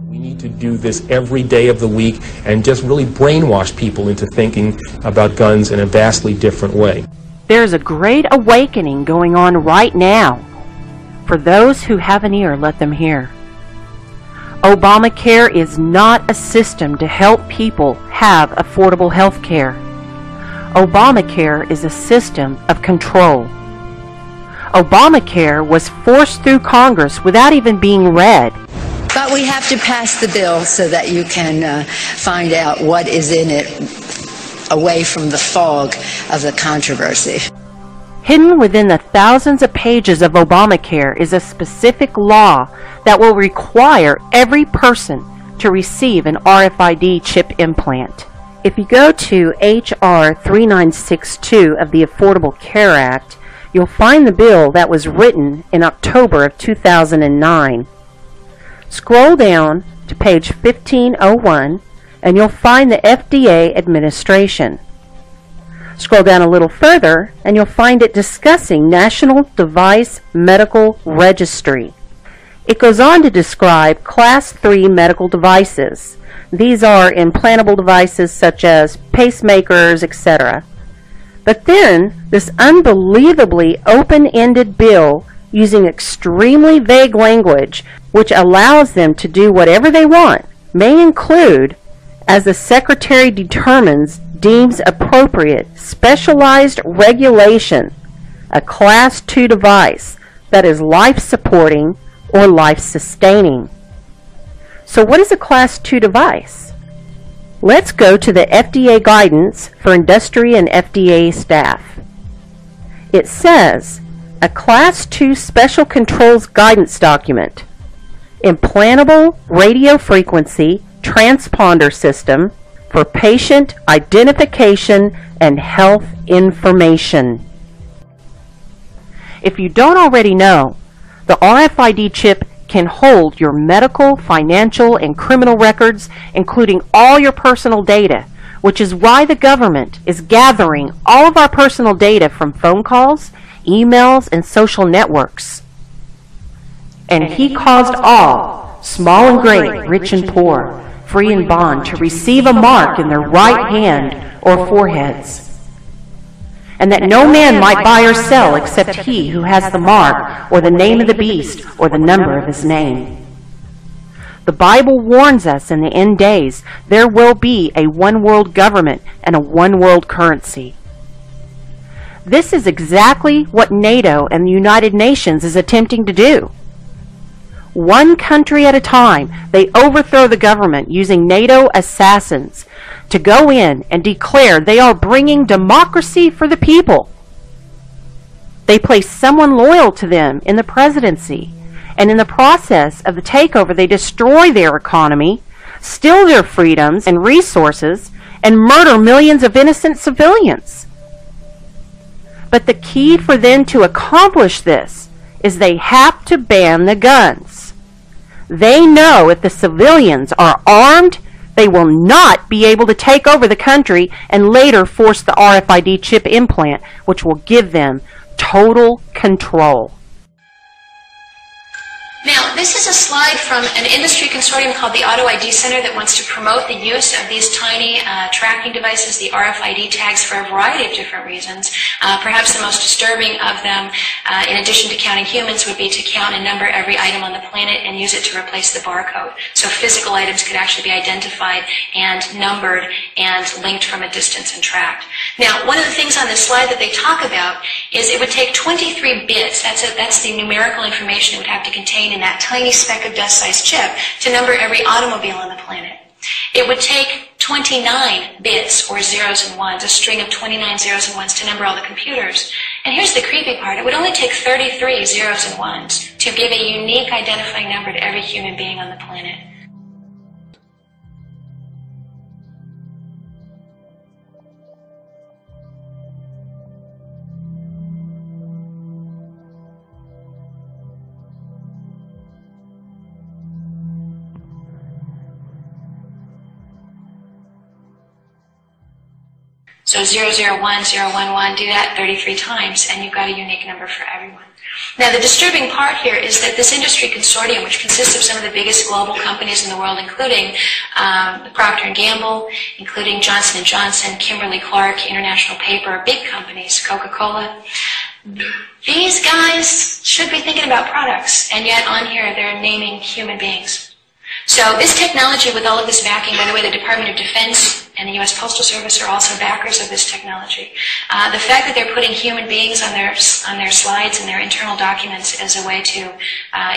We need to do this every day of the week and just really brainwash people into thinking about guns in a vastly different way. There's a great awakening going on right now. For those who have an ear, let them hear. Obamacare is not a system to help people have affordable health care. Obamacare is a system of control. Obamacare was forced through Congress without even being read. But we have to pass the bill so that you can find out what is in it away from the fog of the controversy. Hidden within the thousands of pages of Obamacare is a specific law that will require every person to receive an RFID chip implant. If you go to H.R. 3962 of the Affordable Care Act, you'll find the bill that was written in October of 2009. Scroll down to page 1501 and you'll find the FDA administration. Scroll down a little further and you'll find it discussing National Device Medical Registry. It goes on to describe Class 3 medical devices. These are implantable devices such as pacemakers, etc. But then this unbelievably open-ended bill using extremely vague language which allows them to do whatever they want may include, as the Secretary deems appropriate, specialized regulation, a Class 2 device that is life-supporting or life-sustaining. So what is a Class 2 device? Let's go to the FDA guidance for industry and FDA staff. It says, a Class 2 Special Controls Guidance Document, implantable radio frequency transponder system for patient identification and health information. If you don't already know, the RFID chip can hold your medical, financial, and criminal records, including all your personal data, which is why the government is gathering all of our personal data from phone calls, emails, and social networks. And he caused all, small and great, rich and poor, free and bond, to receive a mark in their right hand or foreheads, and that no man might buy or sell except he who has the mark or the name of the beast or the number of his name. The Bible warns us in the end days there will be a one-world government and a one-world currency. This is exactly what NATO and the United Nations is attempting to do. One country at a time, they overthrow the government using NATO assassins to go in and declare they are bringing democracy for the people. They place someone loyal to them in the presidency, and in the process of the takeover they destroy their economy, steal their freedoms and resources, and murder millions of innocent civilians. But the key for them to accomplish this is they have to ban the guns. They know if the civilians are armed, they will not be able to take over the country and later force the RFID chip implant, which will give them total control. Now, this is a slide from an industry consortium called the Auto ID Center that wants to promote the use of these tiny tracking devices, the RFID tags, for a variety of different reasons. Perhaps the most disturbing of them, in addition to counting humans, would be to count and number every item on the planet and use it to replace the barcode. So physical items could actually be identified and numbered and linked from a distance and tracked. Now, one of the things on this slide that they talk about is it would take 23 bits. That's the numerical information it would have to contain in that tiny speck of dust-sized chip to number every automobile on the planet. It would take 29 bits, or zeros and ones, a string of 29 zeros and ones to number all the computers. And here's the creepy part. It would only take 33 zeros and ones to give a unique identifying number to every human being on the planet. So 001, 011, do that 33 times, and you've got a unique number for everyone. Now, the disturbing part here is that this industry consortium, which consists of some of the biggest global companies in the world, including Procter & Gamble, including Johnson & Johnson, Kimberly-Clark, International Paper, big companies, Coca-Cola, these guys should be thinking about products, and yet on here they're naming human beings. So this technology, with all of this backing, by the way, the Department of Defense and the U.S. Postal Service are also backers of this technology. The fact that they're putting human beings on their slides and their internal documents as a way to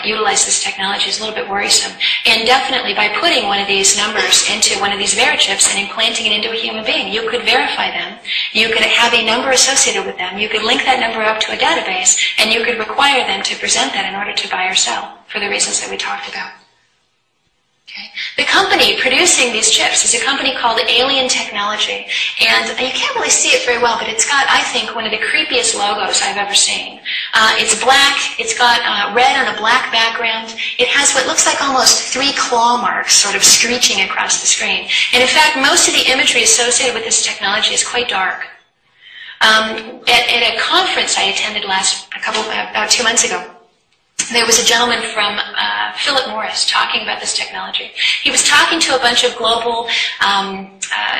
utilize this technology is a little bit worrisome. And definitely by putting one of these numbers into one of these Verichips and implanting it into a human being, you could verify them. You could have a number associated with them. You could link that number up to a database, and you could require them to present that in order to buy or sell for the reasons that we talked about. Okay. The company producing these chips is a company called Alien Technology, and you can't really see it very well, but it's got, I think, one of the creepiest logos I've ever seen. It's black, it's got red on a black background, it has what looks like almost 3 claw marks sort of screeching across the screen. And in fact, most of the imagery associated with this technology is quite dark. At a conference I attended about 2 months ago, there was a gentleman from Philip Morris talking about this technology. He was talking to a bunch of global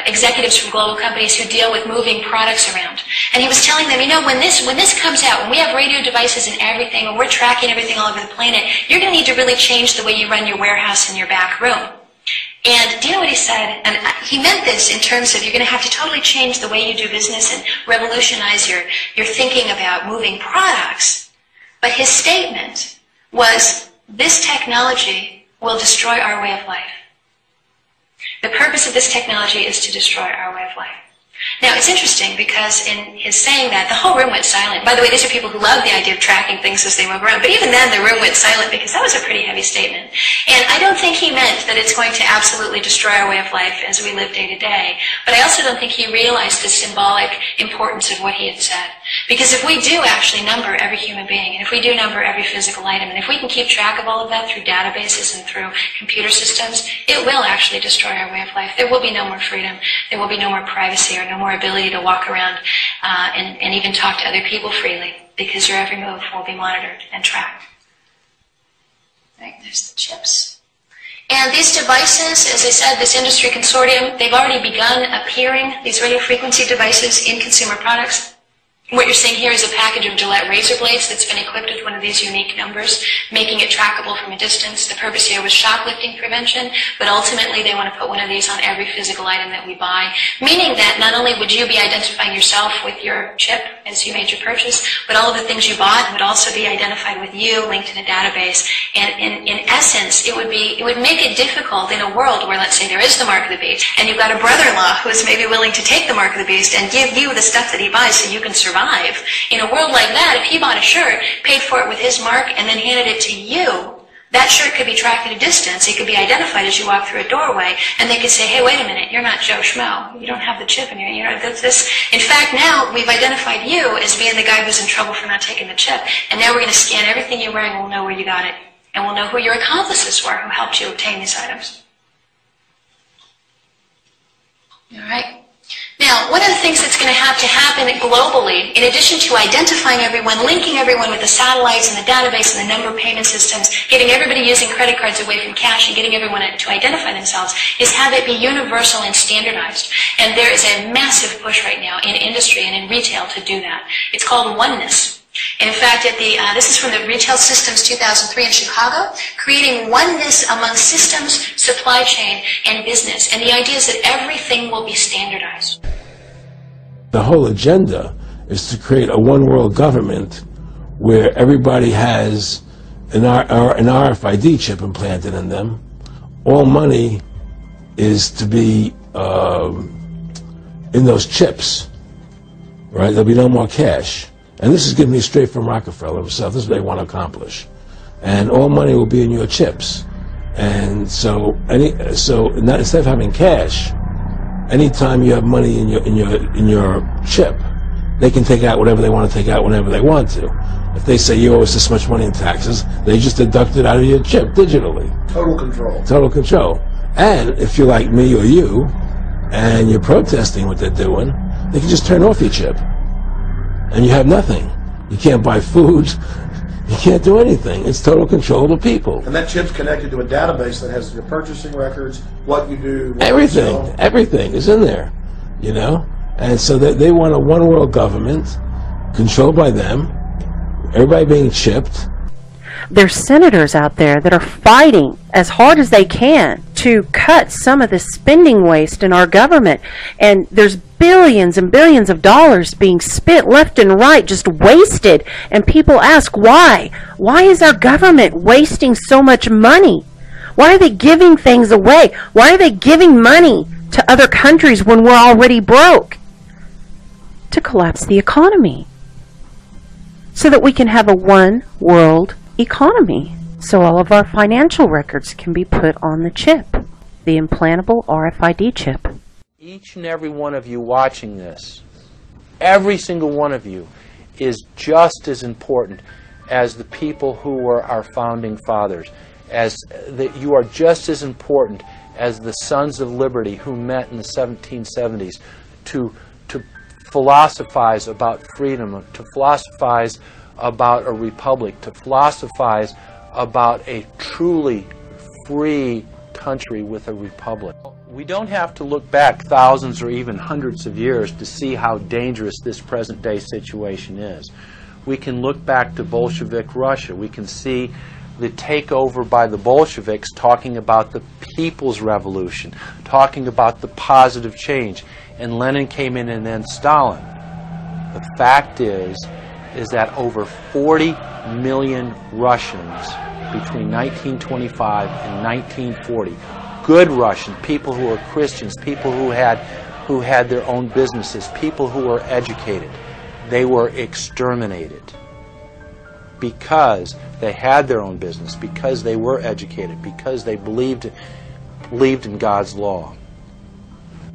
executives from global companies who deal with moving products around. And he was telling them, you know, when this comes out, when we have radio devices and everything, and we're tracking everything all over the planet, you're going to need to really change the way you run your warehouse in your back room. And do you know what he said? And he meant this in terms of you're going to have to totally change the way you do business and revolutionize your thinking about moving products. But his statement was, this technology will destroy our way of life. The purpose of this technology is to destroy our way of life. Now, it's interesting because in his saying that, the whole room went silent. By the way, these are people who love the idea of tracking things as they move around. But even then, the room went silent because that was a pretty heavy statement. And I don't think he meant that it's going to absolutely destroy our way of life as we live day to day. But I also don't think he realized the symbolic importance of what he had said. Because if we do actually number every human being, and if we do number every physical item, and if we can keep track of all of that through databases and through computer systems, it will actually destroy our way of life. There will be no more freedom. There will be no more privacy or no more ability to walk around and even talk to other people freely, because your every move will be monitored and tracked. Right, there's the chips. And these devices, as I said, this industry consortium, they've already begun appearing, these radio frequency devices, in consumer products. What you're seeing here is a package of Gillette razor blades that's been equipped with one of these unique numbers, making it trackable from a distance. The purpose here was shoplifting prevention, but ultimately they want to put one of these on every physical item that we buy, meaning that not only would you be identifying yourself with your chip as you made your purchase, but all of the things you bought would also be identified with you, linked in a database. And in essence, it would make it difficult in a world where, let's say, there is the mark of the beast, and you've got a brother-in-law who is maybe willing to take the mark of the beast and give you the stuff that he buys so you can survive. In a world like that, if he bought a shirt, paid for it with his mark, and then handed it to you, that shirt could be tracked at a distance. It could be identified as you walk through a doorway, and they could say, hey, wait a minute, you're not Joe Schmo. You don't have the chip in your, you know, this. In fact, now we've identified you as being the guy who's in trouble for not taking the chip, and now we're going to scan everything you're wearing, and we'll know where you got it, and we'll know who your accomplices were who helped you obtain these items. All right. Now, one of the things that's going to have to happen globally, in addition to identifying everyone, linking everyone with the satellites and the database and the number payment systems, getting everybody using credit cards away from cash and getting everyone to identify themselves, is have it be universal and standardized. And there is a massive push right now in industry and in retail to do that. It's called oneness. And in fact, this is from the Retail Systems 2003 in Chicago, creating oneness among systems, supply chain, and business. And the idea is that everything will be standardized. The whole agenda is to create a one-world government where everybody has an RFID chip implanted in them. All money is to be in those chips, right? There'll be no more cash. And this is given me straight from Rockefeller himself. This is what they want to accomplish. And all money will be in your chips. And so instead of having cash, anytime you have money in your chip, they can take out whatever they want to take out whenever they want to. If they say you owe us this much money in taxes, they just deduct it out of your chip digitally. Total control. Total control. And if you're like me or you, and you're protesting what they're doing, they can just turn off your chip. And you have nothing. You can't buy food. You can't do anything. It's total control of the people. And that chip's connected to a database that has your purchasing records, what you do, what Everything. you sell. Everything is in there, you know? And so they want a one-world government controlled by them, everybody being chipped. There's senators out there that are fighting as hard as they can to cut some of the spending waste in our government. And there's billions and billions of dollars being spent left and right, just wasted. And people ask, why? Why is our government wasting so much money? Why are they giving things away? Why are they giving money to other countries when we're already broke? To collapse the economy, so that we can have a one world economy, so all of our financial records can be put on the chip, the implantable RFID chip. Each and every one of you watching this, every single one of you, is just as important as the people who were our founding fathers. You are just as important as the Sons of Liberty who met in the 1770s to philosophize about freedom, to philosophize about a republic, to philosophize about a truly free country with a republic. We don't have to look back thousands or even hundreds of years to see how dangerous this present day situation is. We can look back to Bolshevik Russia. We can see the takeover by the Bolsheviks talking about the people's revolution, talking about the positive change. And Lenin came in and then Stalin. The fact is that over 40 million Russians between 1925 and 1940, good Russians, people who were Christians, people who had their own businesses, people who were educated, they were exterminated because they had their own business, because they were educated, because they believed in God's law.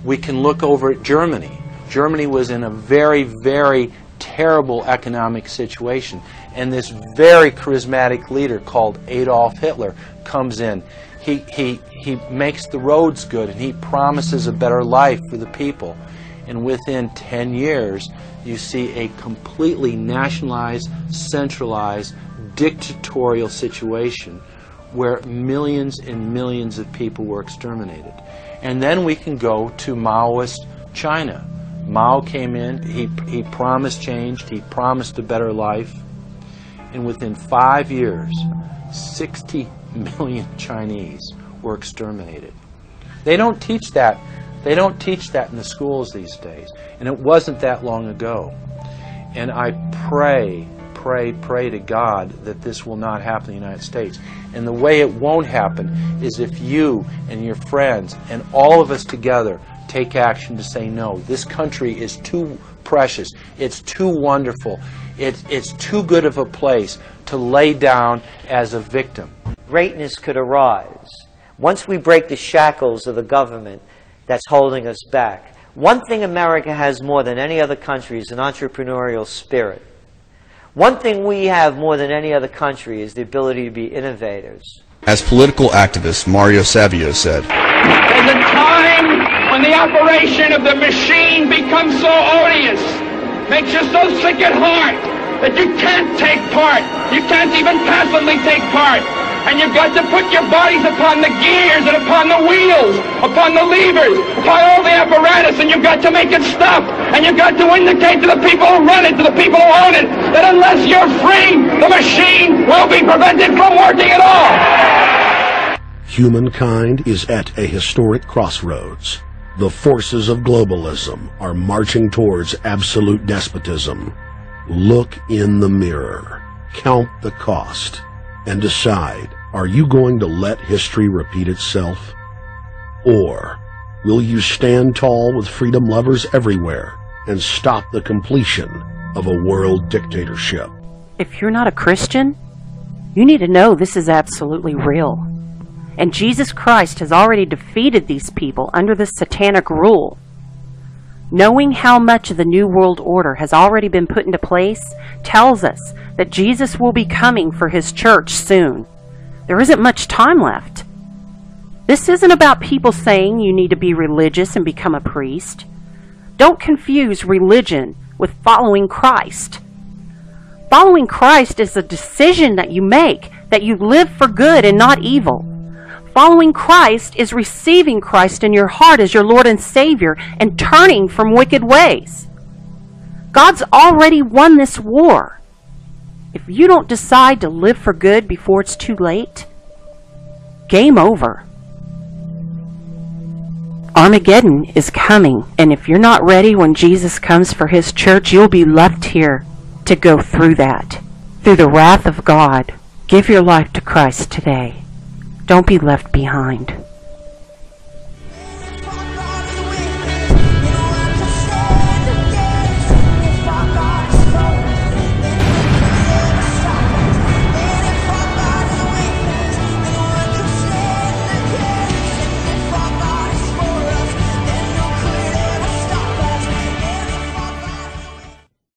We can look over at Germany. Germany was in a very, very terrible economic situation, and this very charismatic leader called Adolf Hitler comes in. He makes the roads good, and he promises a better life for the people. And within 10 years, you see a completely nationalized, centralized, dictatorial situation where millions and millions of people were exterminated. And then we can go to Maoist China. Mao came in, he promised change, he promised a better life, and within 5 years, 60 million Chinese were exterminated. They don't teach that. They don't teach that in the schools these days, and it wasn't that long ago. And I pray to God that this will not happen in the United States. And the way it won't happen is if you and your friends and all of us together take action to say no. This country is too precious. It's too wonderful. It's too good of a place to lay down as a victim. Greatness could arise once we break the shackles of the government that's holding us back. One thing America has more than any other country is an entrepreneurial spirit. One thing we have more than any other country is the ability to be innovators. As political activist Mario Savio said, "There's a time when the operation of the machine becomes so odious, makes you so sick at heart that you can't take part. You can't even passively take part. And you've got to put your bodies upon the gears and upon the wheels, upon the levers, upon all the apparatus, and you've got to make it stop. And you've got to indicate to the people who run it, to the people who own it, that unless you're free, the machine will be prevented from working at all." Humankind is at a historic crossroads. The forces of globalism are marching towards absolute despotism. Look in the mirror, count the cost, and decide, are you going to let history repeat itself? Or will you stand tall with freedom lovers everywhere and stop the completion of a world dictatorship? If you're not a Christian, you need to know this is absolutely real. And Jesus Christ has already defeated these people under this satanic rule. Knowing how much of the New World Order has already been put into place tells us that Jesus will be coming for his church soon. There isn't much time left. This isn't about people saying you need to be religious and become a priest. Don't confuse religion with following Christ. Following Christ is a decision that you make, that you live for good and not evil. Following Christ is receiving Christ in your heart as your Lord and Savior and turning from wicked ways. God's already won this war. If you don't decide to live for good before it's too late, game over. Armageddon is coming, and if you're not ready when Jesus comes for his church, you'll be left here to go through that, through the wrath of God. Give your life to Christ today. Don't be left behind.